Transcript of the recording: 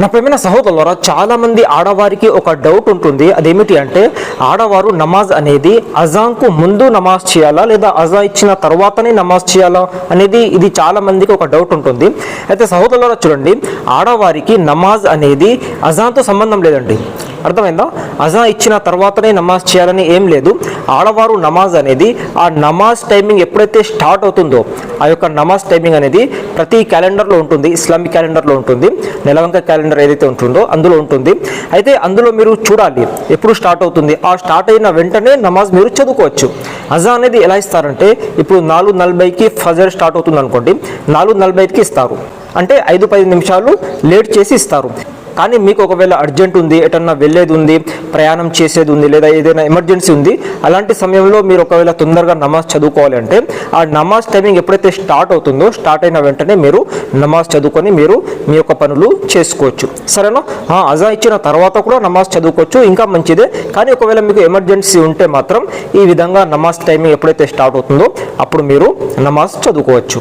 నా ప్రియమైన సహోదరులారా, చాలా మంది ఆడవారికి ఒక డౌట్ ఉంటుంది. అదేమిటి అంటే, ఆడవారు నమాజ్ అనేది అజాన్కు ముందు నమాజ్ చేయాలా లేదా అజా ఇచ్చిన తర్వాతనే నమాజ్ చేయాలా అనేది ఇది చాలా మందికి ఒక డౌట్ ఉంటుంది. అయితే సహోదరులారా చూడండి, ఆడవారికి నమాజ్ అనేది అజాన్తో సంబంధం లేదండి. అర్థమైందా? అజా ఇచ్చిన తర్వాతనే నమాజ్ చేయాలని ఏం లేదు. ఆడవారు నమాజ్ అనేది ఆ నమాజ్ టైమింగ్ ఎప్పుడైతే స్టార్ట్ అవుతుందో ఆ యొక్క నమాజ్ టైమింగ్ అనేది ప్రతి క్యాలెండర్లో ఉంటుంది. ఇస్లామిక్ క్యాలెండర్లో ఉంటుంది, నెలవంక క్యాలెండర్ ఏదైతే ఉంటుందో అందులో ఉంటుంది. అయితే అందులో మీరు చూడాలి ఎప్పుడు స్టార్ట్ అవుతుంది. ఆ స్టార్ట్ అయిన వెంటనే నమాజ్ మీరు చదువుకోవచ్చు. అజా అనేది ఎలా ఇస్తారంటే, ఇప్పుడు 4:40కి ఫజర్ స్టార్ట్ అవుతుంది అనుకోండి, 4:45కి ఇస్తారు. అంటే 5-10 నిమిషాలు లేట్ చేసి ఇస్తారు. కానీ మీకు ఒకవేళ అర్జెంట్ ఉంది, ఎటన్నా వెళ్ళేది ఉంది, ప్రయాణం చేసేది ఉంది, లేదా ఏదైనా ఎమర్జెన్సీ ఉంది, అలాంటి సమయంలో మీరు ఒకవేళ తొందరగా నమాజ్ చదువుకోవాలి అంటే ఆ నమాజ్ టైమింగ్ ఎప్పుడైతే స్టార్ట్ అవుతుందో స్టార్ట్ అయిన వెంటనే మీరు నమాజ్ చదువుకొని మీరు మీ యొక్క పనులు చేసుకోవచ్చు. సరేనా? అజా ఇచ్చిన తర్వాత కూడా నమాజ్ చదువుకోవచ్చు, ఇంకా మంచిదే. కానీ ఒకవేళ మీకు ఎమర్జెన్సీ ఉంటే మాత్రం ఈ విధంగా నమాజ్ టైమింగ్ ఎప్పుడైతే స్టార్ట్ అవుతుందో అప్పుడు మీరు నమాజ్ చదువుకోవచ్చు.